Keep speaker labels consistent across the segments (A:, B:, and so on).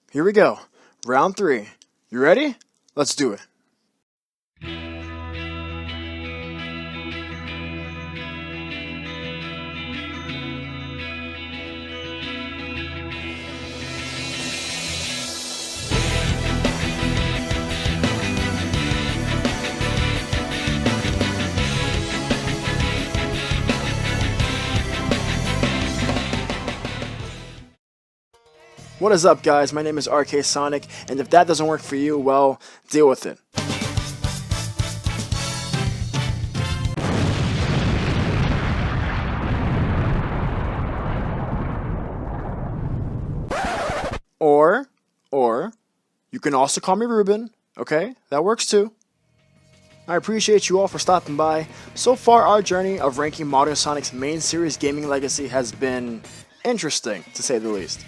A: Here we go. Round 3. You ready? Let's do it. What is up, guys? My name is rksonic, and if that doesn't work for you, well, deal with it. Or, you can also call me Ruben, okay? That works too. I appreciate you all for stopping by. So far, our journey of ranking Modern Sonic's main series gaming legacy has been interesting, to say the least.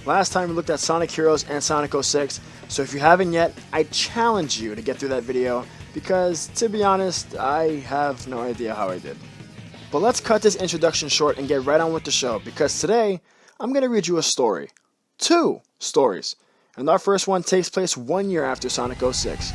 A: Last time we looked at Sonic Heroes and Sonic 06, so if you haven't yet, I challenge you to get through that video, because to be honest, I have no idea how I did. But let's cut this introduction short and get right on with the show, because today, I'm going to read you a story. 2 stories. And our first one takes place 1 year after Sonic 06.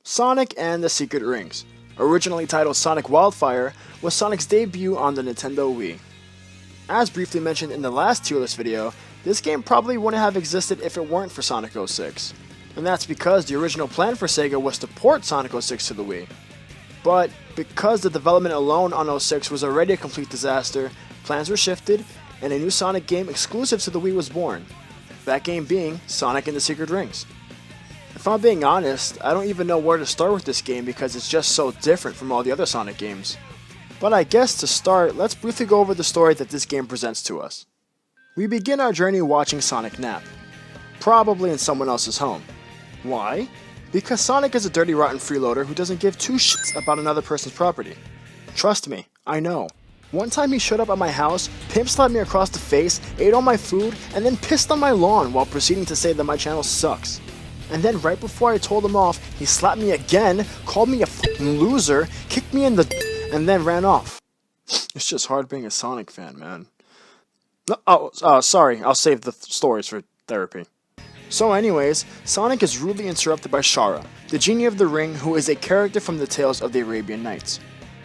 A: Sonic and the Secret Rings, originally titled Sonic Wildfire, was Sonic's debut on the Nintendo Wii. As briefly mentioned in the last tier list video, this game probably wouldn't have existed if it weren't for Sonic 06. And that's because the original plan for Sega was to port Sonic 06 to the Wii. But because the development alone on 06 was already a complete disaster, plans were shifted, and a new Sonic game exclusive to the Wii was born. That game being Sonic and the Secret Rings. If I'm being honest, I don't even know where to start with this game because it's just so different from all the other Sonic games. But I guess to start, let's briefly go over the story that this game presents to us. We begin our journey watching Sonic nap, probably in someone else's home. Why? Because Sonic is a dirty rotten freeloader who doesn't give 2 shits about another person's property. Trust me, I know. One time he showed up at my house, pimp slapped me across the face, ate all my food, and then pissed on my lawn while proceeding to say that my channel sucks. And then right before I told him off, he slapped me again, called me a fucking loser, kicked me in the and then ran off. It's just hard being a Sonic fan, man. Sorry, I'll save the stories for therapy. So anyways, Sonic is rudely interrupted by Shara, the genie of the ring, who is a character from the Tales of the Arabian Nights.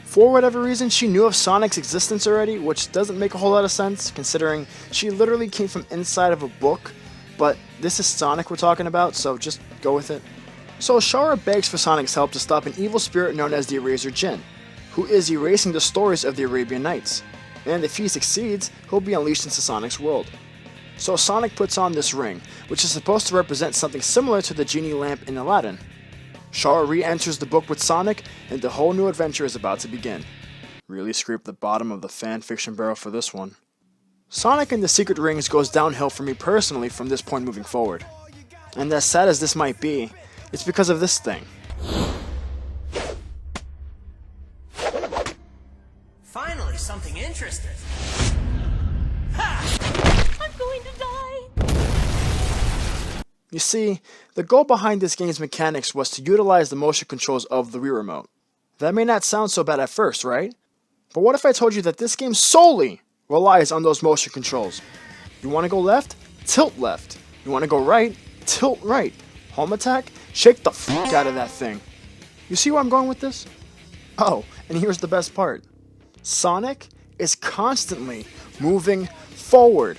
A: For whatever reason, she knew of Sonic's existence already, which doesn't make a whole lot of sense, considering she literally came from inside of a book. But this is Sonic we're talking about, so just go with it. So Shara begs for Sonic's help to stop an evil spirit known as the Eraser Jinn, who is erasing the stories of the Arabian Nights. And if he succeeds, he'll be unleashed into Sonic's world. So Sonic puts on this ring, which is supposed to represent something similar to the genie lamp in Aladdin. Shara re-enters the book with Sonic, and the whole new adventure is about to begin. Really scraped the bottom of the fanfiction barrel for this one. Sonic and the Secret Rings goes downhill for me personally from this point moving forward. And as sad as this might be, it's because of this thing.
B: Finally, something interesting. Ha! I'm going to die!
A: You see, the goal behind this game's mechanics was to utilize the motion controls of the Wii Remote. That may not sound so bad at first, right? But what if I told you that this game solely relies on those motion controls? You want to go left? Tilt left. You want to go right? Tilt right. Home attack? Shake the fuck out of that thing. You see where I'm going with this? Oh, and here's the best part. Sonic is constantly moving forward.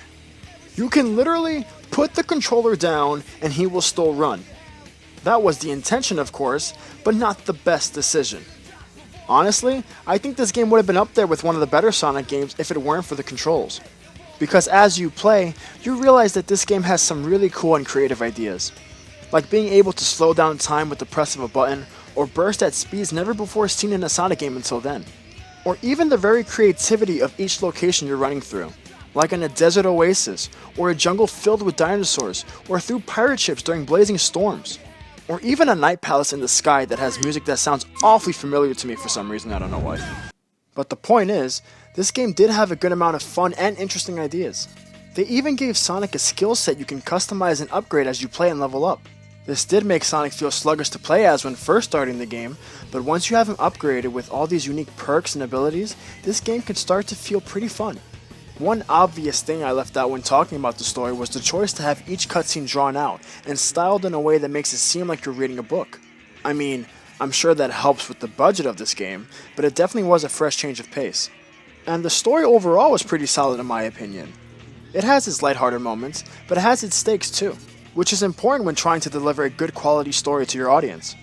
A: You can literally put the controller down and he will still run. That was the intention, of course, but not the best decision. Honestly, I think this game would have been up there with one of the better Sonic games if it weren't for the controls. Because as you play, you realize that this game has some really cool and creative ideas. Like being able to slow down time with the press of a button, or burst at speeds never before seen in a Sonic game until then. Or even the very creativity of each location you're running through. Like in a desert oasis, or a jungle filled with dinosaurs, or through pirate ships during blazing storms. Or even a night palace in the sky that has music that sounds awfully familiar to me for some reason, I don't know why. But the point is, this game did have a good amount of fun and interesting ideas. They even gave Sonic a skill set you can customize and upgrade as you play and level up. This did make Sonic feel sluggish to play as when first starting the game, but once you have him upgraded with all these unique perks and abilities, this game can start to feel pretty fun. One obvious thing I left out when talking about the story was the choice to have each cutscene drawn out and styled in a way that makes it seem like you're reading a book. I mean, I'm sure that helps with the budget of this game, but it definitely was a fresh change of pace. And the story overall was pretty solid in my opinion. It has its lighthearted moments, but it has its stakes too, which is important when trying to deliver a good quality story to your audience.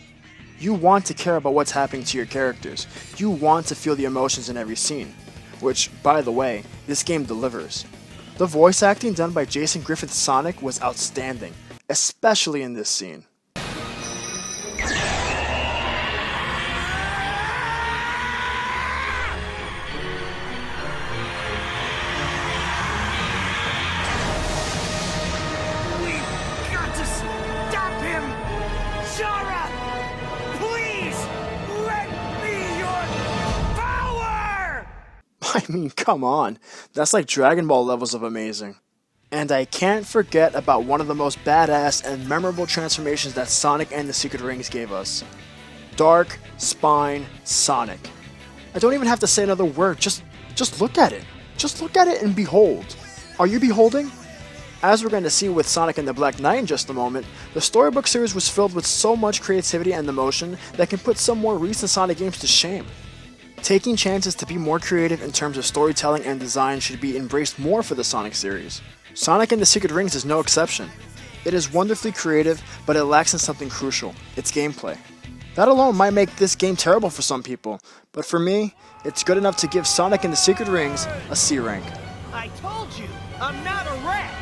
A: You want to care about what's happening to your characters. You want to feel the emotions in every scene, which, by the way, this game delivers. The voice acting done by Jason Griffith's Sonic was outstanding, especially in this scene. I mean, come on, that's like Dragon Ball levels of amazing. And I can't forget about one of the most badass and memorable transformations that Sonic and the Secret Rings gave us. Dark Spine Sonic. I don't even have to say another word, just look at it. Just look at it and behold. Are you beholding? As we're going to see with Sonic and the Black Knight in just a moment, the Storybook Series was filled with so much creativity and emotion that can put some more recent Sonic games to shame. Taking chances to be more creative in terms of storytelling and design should be embraced more for the Sonic series. Sonic and the Secret Rings is no exception. It is wonderfully creative, but it lacks in something crucial, its gameplay. That alone might make this game terrible for some people, but for me, it's good enough to give Sonic and the Secret Rings a C rank.
B: I told you, I'm not a rat!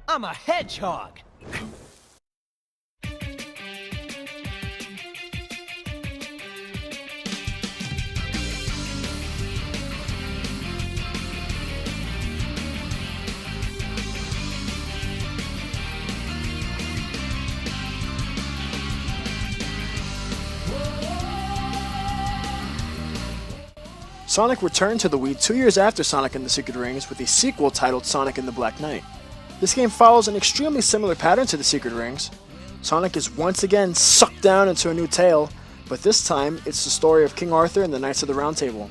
B: I'm a hedgehog!
A: Sonic returned to the Wii 2 years after Sonic and the Secret Rings with a sequel titled Sonic and the Black Knight. This game follows an extremely similar pattern to the Secret Rings. Sonic is once again sucked down into a new tale, but this time it's the story of King Arthur and the Knights of the Round Table.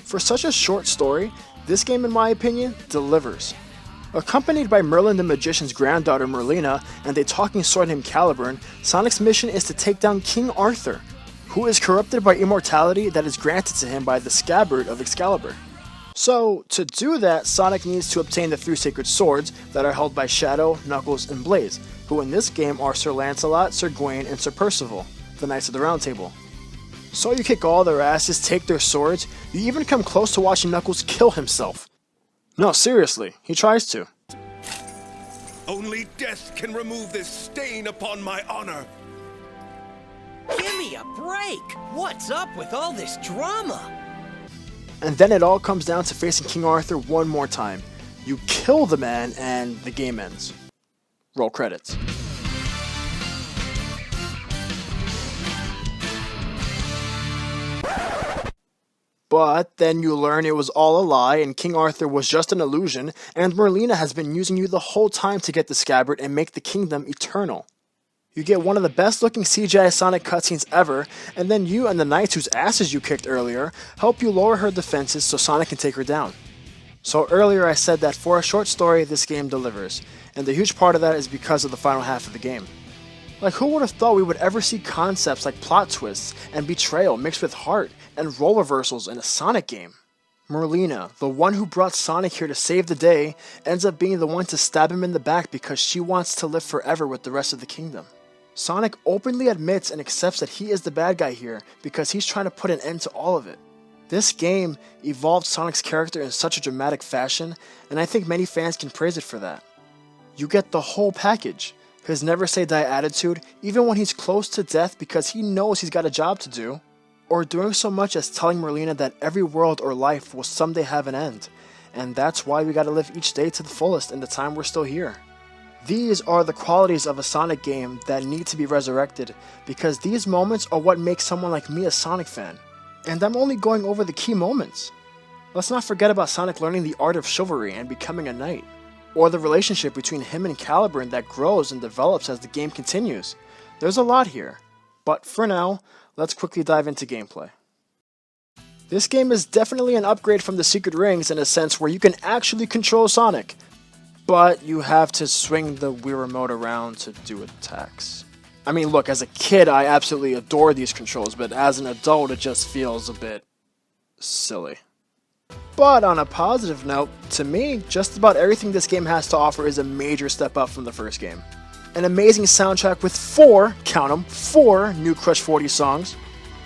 A: For such a short story, this game in my opinion delivers. Accompanied by Merlin the Magician's granddaughter Merlina and a talking sword named Caliburn, Sonic's mission is to take down King Arthur, who is corrupted by immortality that is granted to him by the scabbard of Excalibur. So, to do that, Sonic needs to obtain the 3 sacred swords that are held by Shadow, Knuckles, and Blaze, who in this game are Sir Lancelot, Sir Gawain, and Sir Percival, the Knights of the Round Table. So you kick all their asses, take their swords, you even come close to watching Knuckles kill himself. No, seriously, he tries to.
C: Only death can remove this stain upon my honor.
B: Give me a break! What's up with all this drama?
A: And then it all comes down to facing King Arthur one more time. You kill the man and the game ends. Roll credits. But then you learn it was all a lie and King Arthur was just an illusion and Merlina has been using you the whole time to get the scabbard and make the kingdom eternal. You get one of the best looking CGI Sonic cutscenes ever, and then you and the knights whose asses you kicked earlier help you lower her defenses so Sonic can take her down. So earlier I said that for a short story this game delivers, and a huge part of that is because of the final half of the game. Like who would have thought we would ever see concepts like plot twists and betrayal mixed with heart and role reversals in a Sonic game? Merlina, the one who brought Sonic here to save the day, ends up being the one to stab him in the back because she wants to live forever with the rest of the kingdom. Sonic openly admits and accepts that he is the bad guy here because he's trying to put an end to all of it. This game evolved Sonic's character in such a dramatic fashion, and I think many fans can praise it for that. You get the whole package. His never say die attitude, even when he's close to death because he knows he's got a job to do, or doing so much as telling Merlina that every world or life will someday have an end, and that's why we gotta live each day to the fullest in the time we're still here. These are the qualities of a Sonic game that need to be resurrected, because these moments are what make someone like me a Sonic fan. And I'm only going over the key moments. Let's not forget about Sonic learning the art of chivalry and becoming a knight, or the relationship between him and Caliburn that grows and develops as the game continues. There's a lot here, but for now, let's quickly dive into gameplay. This game is definitely an upgrade from the Secret Rings in a sense where you can actually control Sonic, but you have to swing the Wii Remote around to do attacks. I mean, look, as a kid I absolutely adore these controls, but as an adult it just feels a bit silly. But on a positive note, to me, just about everything this game has to offer is a major step up from the first game. An amazing soundtrack with 4, count them, 4 new Crush 40 songs,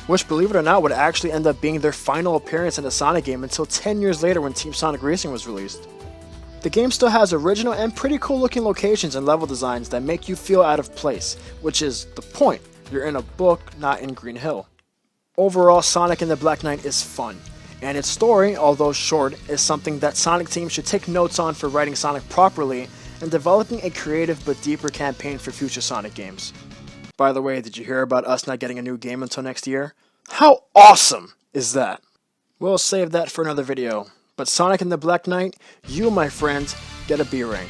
A: which, believe it or not, would actually end up being their final appearance in a Sonic game until 10 years later when Team Sonic Racing was released. The game still has original and pretty cool looking locations and level designs that make you feel out of place, which is the point. You're in a book, not in Green Hill. Overall, Sonic and the Black Knight is fun, and its story, although short, is something that Sonic teams should take notes on for writing Sonic properly and developing a creative but deeper campaign for future Sonic games. By the way, did you hear about us not getting a new game until next year? How awesome is that? We'll save that for another video, but Sonic and the Black Knight, you, my friends, get a B rank.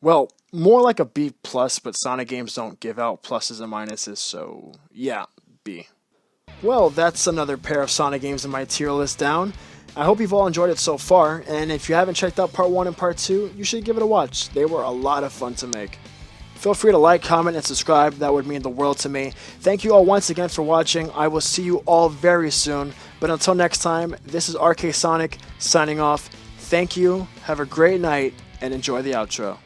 A: Well, more like a B+, but Sonic games don't give out pluses and minuses, so yeah, B. Well, that's another pair of Sonic games in my tier list down. I hope you've all enjoyed it so far, and if you haven't checked out part 1 and part 2, you should give it a watch. They were a lot of fun to make. Feel free to like, comment, and subscribe. That would mean the world to me. Thank you all once again for watching. I will see you all very soon. But until next time, this is rksonic signing off. Thank you, have a great night, and enjoy the outro.